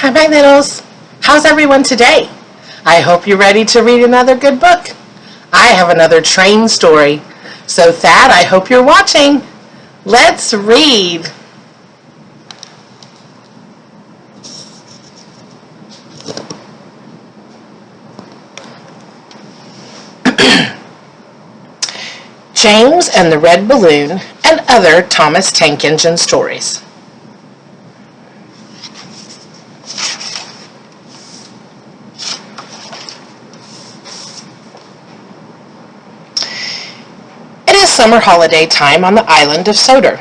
Hi, my littles. How's everyone today? I hope you're ready to read another good book. I have another train story. So, Thad, I hope you're watching. Let's read. James and the Red Balloon and Other Thomas Tank Engine Stories. It is summer holiday time on the island of Sodor.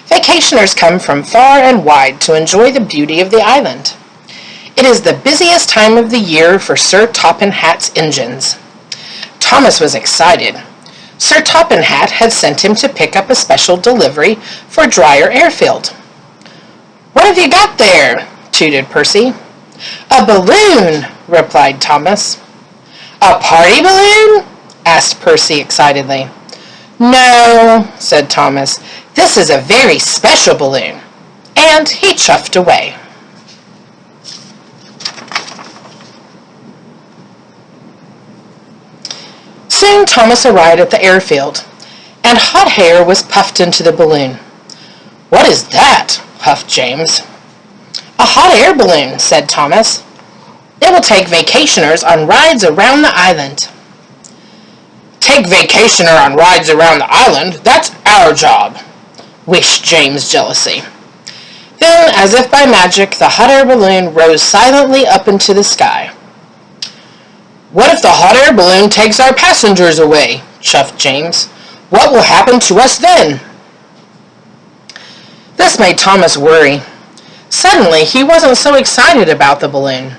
Vacationers come from far and wide to enjoy the beauty of the island. It is the busiest time of the year for Sir Toppin-Hat's engines. Thomas was excited. Sir Toppin-Hat had sent him to pick up a special delivery for Dryer Airfield. "What have you got there?" tooted Percy. "A balloon," replied Thomas. "A party balloon?" asked Percy excitedly. "No," said Thomas. "This is a very special balloon." And he chuffed away. Soon Thomas arrived at the airfield, and hot air was puffed into the balloon. "What is that?" huffed James. "A hot air balloon," said Thomas. "It will take vacationers on rides around the island." "Take vacationer on rides around the island? That's our job," wished James jealously. Then, as if by magic, the hot air balloon rose silently up into the sky. "What if the hot air balloon takes our passengers away?" chuffed James. "What will happen to us then?" This made Thomas worry. Suddenly, he wasn't so excited about the balloon.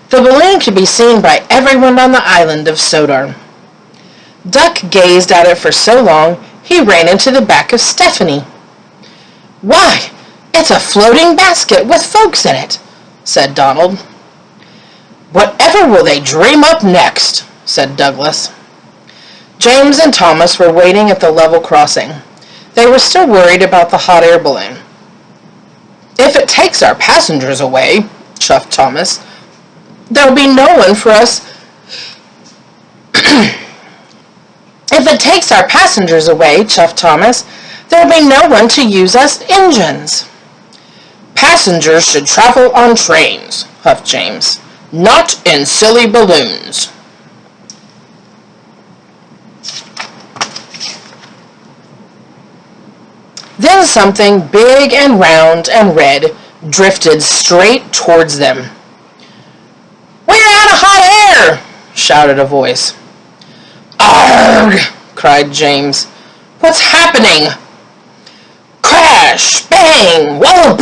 The balloon could be seen by everyone on the island of Sodor. Duck gazed at it for so long, he ran into the back of Stephanie. "Why, it's a floating basket with folks in it," said Donald. "Whatever will they dream up next?" said Douglas. James and Thomas were waiting at the level crossing. They were still worried about the hot air balloon. "If it takes our passengers away," chuffed Thomas, "there'll be no one for us. If it takes our passengers away," chuffed Thomas, "there'll be no one to use us engines." "Passengers should travel on trains," huffed James. "Not in silly balloons." Then something big and round and red drifted straight towards them. "We're out of hot air!" shouted a voice. "Arg!" cried James. "What's happening?" Crash! Bang! Whoop!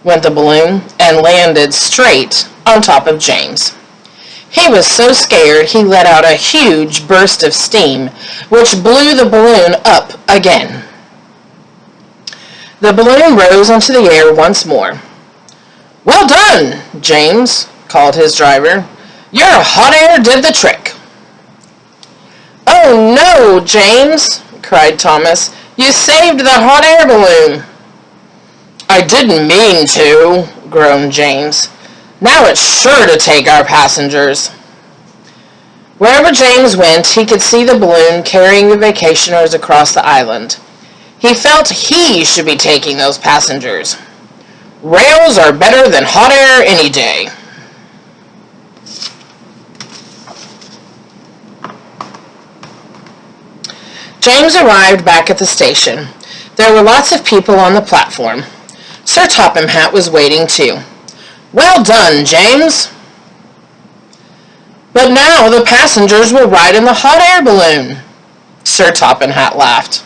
Went the balloon and landed straight on top of James. He was so scared he let out a huge burst of steam, which blew the balloon up again. The balloon rose into the air once more. "Well done, James," called his driver. "Your hot air did the trick." "Oh no, James," cried Thomas. "You saved the hot air balloon." "I didn't mean to," groaned James. "Now it's sure to take our passengers." Wherever James went, he could see the balloon carrying the vacationers across the island. He felt he should be taking those passengers. Rails are better than hot air any day. James arrived back at the station. There were lots of people on the platform. Sir Topham-Hatt was waiting too. "Well done, James." "But now the passengers will ride in the hot air balloon." Sir Topham-Hatt laughed.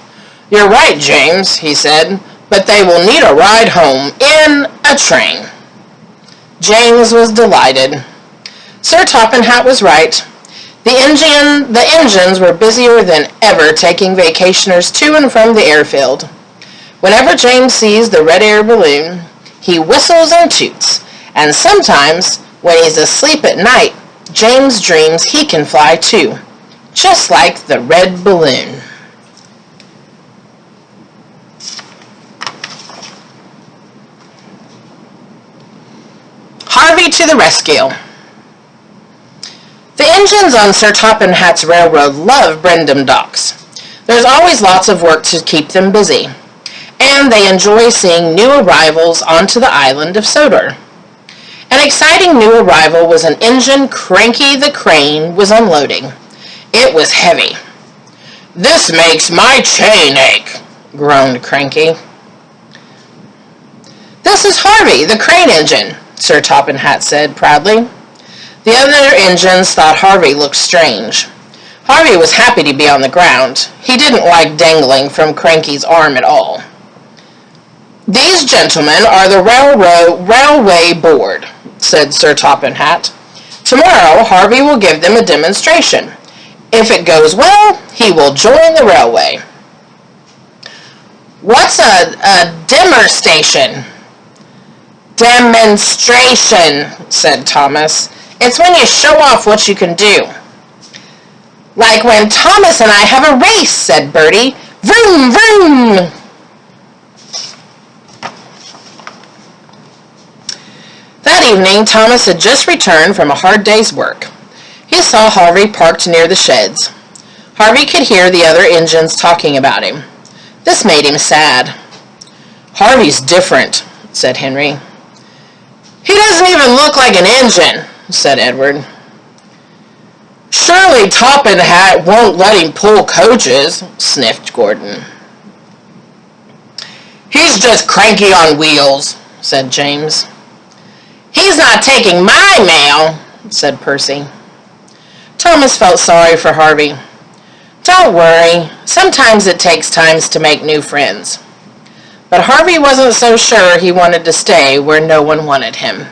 "You're right, James," he said, "but they will need a ride home in a train." James was delighted. Sir Topham-Hatt was right. The engines were busier than ever taking vacationers to and from the airfield. Whenever James sees the red air balloon, he whistles and toots, and sometimes, when he's asleep at night, James dreams he can fly too, just like the red balloon. Harvey to the rescue. The engines on Sir Topham Hatt's railroad love Brendam docks. There's always lots of work to keep them busy, and they enjoy seeing new arrivals onto the island of Sodor. An exciting new arrival was an engine Cranky the Crane was unloading. It was heavy. "This makes my chain ache," groaned Cranky. "This is Harvey, the crane engine," Sir Topham Hatt said proudly. The other engines thought Harvey looked strange. Harvey was happy to be on the ground. He didn't like dangling from Cranky's arm at all. "These gentlemen are the railway board," said Sir Topham Hatt. "Tomorrow Harvey will give them a demonstration. If it goes well, he will join the railway." "What's a demonstration?" "Demonstration," said Thomas. "It's when you show off what you can do." "Like when Thomas and I have a race," said Bertie. "Vroom, vroom!" That evening, Thomas had just returned from a hard day's work. He saw Harvey parked near the sheds. Harvey could hear the other engines talking about him. This made him sad. "Harvey's different," said Henry. "He doesn't even look like an engine," said Edward. "Surely Topham Hatt won't let him pull coaches," sniffed Gordon. "He's just cranky on wheels," said James. "He's not taking my mail," said Percy. Thomas felt sorry for Harvey. "Don't worry, sometimes it takes time to make new friends." But Harvey wasn't so sure he wanted to stay where no one wanted him.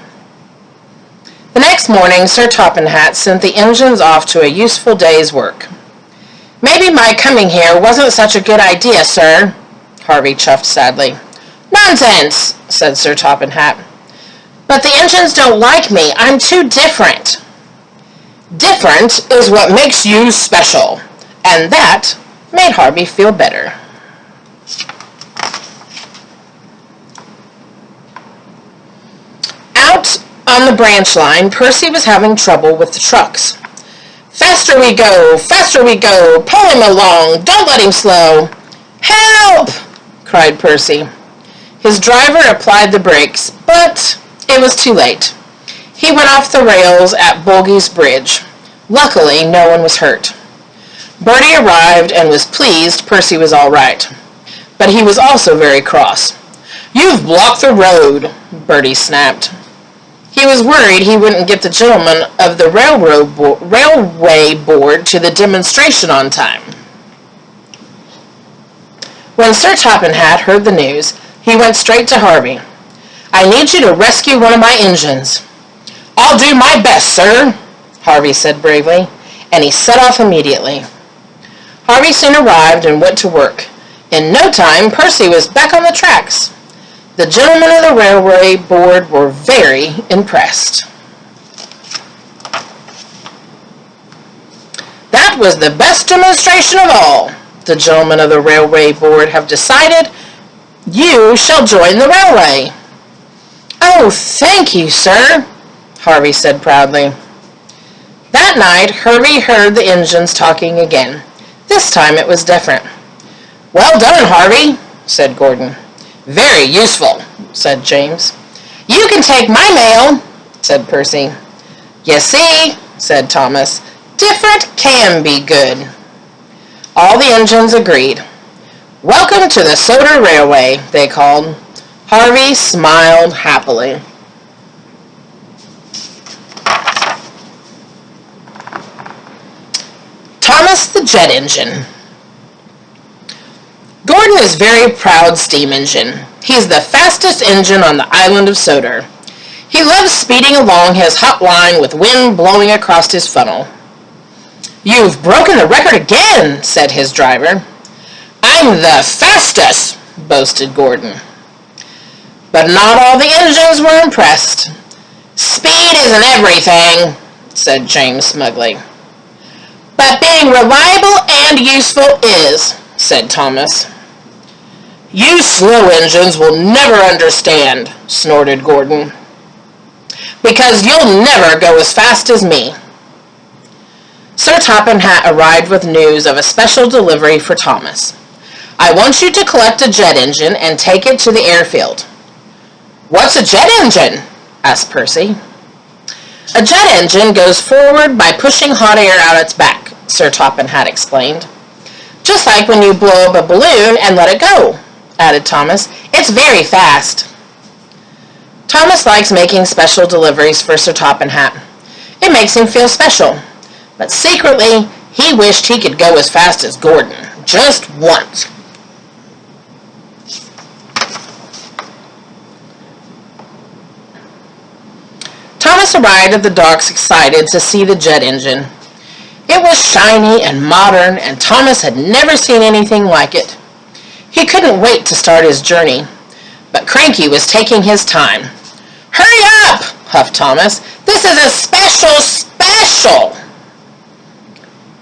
The next morning, Sir Topham Hatt sent the engines off to a useful day's work. "Maybe my coming here wasn't such a good idea, sir," Harvey chuffed sadly. "Nonsense," said Sir Topham Hatt. "But the engines don't like me. I'm too different." "Different is what makes you special," and that made Harvey feel better. Out on the branch line, Percy was having trouble with the trucks. Faster we go, pull him along, don't let him slow." "Help!" cried Percy. His driver applied the brakes, but it was too late. He went off the rails at Bulgy's Bridge. Luckily, no one was hurt. Bertie arrived and was pleased Percy was all right. But he was also very cross. "You've blocked the road," Bertie snapped. He was worried he wouldn't get the gentlemen of the railway board to the demonstration on time. When Sir Topham Hatt heard the news, he went straight to Harvey. "I need you to rescue one of my engines." "I'll do my best, sir," Harvey said bravely, and he set off immediately. Harvey soon arrived and went to work. In no time, Percy was back on the tracks. The gentlemen of the railway board were very impressed. "That was the best demonstration of all. The gentlemen of the railway board have decided you shall join the railway." "Oh, thank you, sir," Harvey said proudly. That night, Harvey heard the engines talking again. This time it was different. "Well done, Harvey," said Gordon. "Very useful," said James. "You can take my mail," said Percy. "You see," said Thomas, "different can be good." All the engines agreed. "Welcome to the Sodor Railway," they called. Harvey smiled happily. Thomas the Jet Engine. Gordon is a very proud steam engine. He is the fastest engine on the island of Sodor. He loves speeding along his hot line with wind blowing across his funnel. "You've broken the record again," said his driver. "I'm the fastest," boasted Gordon. But not all the engines were impressed. "Speed isn't everything," said James smugly. "But being reliable and useful is," said Thomas. "You slow engines will never understand," snorted Gordon. because you'll never go as fast as me. Sir Topham Hatt arrived with news of a special delivery for Thomas. I want you to collect a jet engine and take it to the airfield. What's a jet engine? Asked Percy. A jet engine goes forward by pushing hot air out its back, Sir Topham Hatt explained. Just like when you blow up a balloon and let it go, added Thomas. It's very fast. Thomas likes making special deliveries for Sir Topham Hatt. It makes him feel special. But secretly, he wished he could go as fast as Gordon, just once. Thomas arrived at the docks excited to see the jet engine. It was shiny and modern, and Thomas had never seen anything like it. He couldn't wait to start his journey, but Cranky was taking his time. Hurry up, huffed Thomas. This is a special.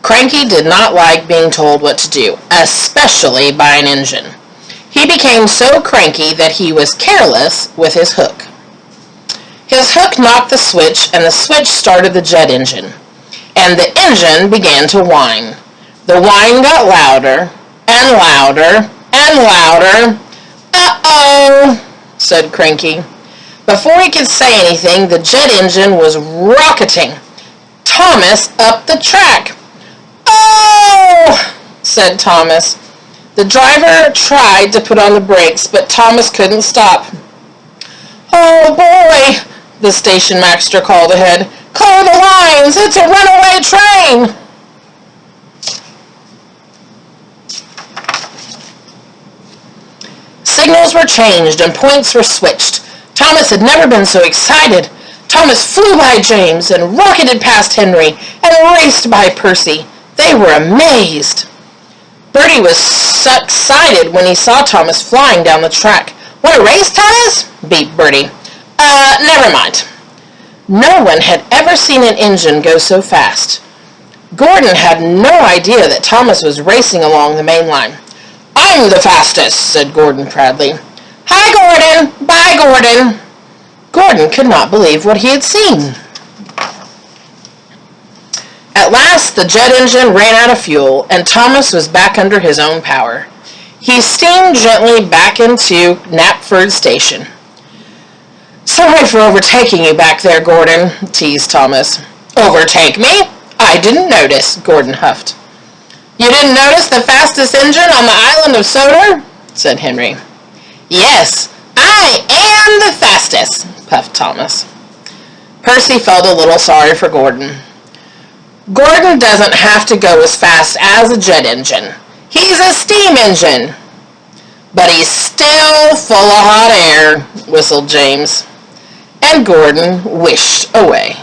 Cranky did not like being told what to do, especially by an engine. He became so cranky that he was careless with his hook. His hook knocked the switch, and the switch started the jet engine, and the engine began to whine. The whine got louder and louder and louder. Uh-oh, said Cranky. Before he could say anything, the jet engine was rocketing Thomas up the track. Oh, said Thomas. The driver tried to put on the brakes, but Thomas couldn't stop. Oh, boy, the station master called ahead. Clear the lines! It's a runaway train! Signals were changed and points were switched. Thomas had never been so excited. Thomas flew by James and rocketed past Henry and raced by Percy. They were amazed. Bertie was so excited when he saw Thomas flying down the track. Want to race, Thomas? Beeped Bertie. Never mind. No one had ever seen an engine go so fast. Gordon had no idea that Thomas was racing along the main line. I'm the fastest, said Gordon proudly. Hi, Gordon. Bye, Gordon. Gordon could not believe what he had seen. At last, the jet engine ran out of fuel, and Thomas was back under his own power. He steamed gently back into Knapford Station. Sorry for overtaking you back there, Gordon, teased Thomas. Overtake me? I didn't notice, Gordon huffed. You didn't notice the fastest engine on the island of Sodor? Said Henry. Yes, I am the fastest, puffed Thomas. Percy felt a little sorry for Gordon. Gordon doesn't have to go as fast as a jet engine. He's a steam engine. But he's still full of hot air, whistled James. And Gordon wished away.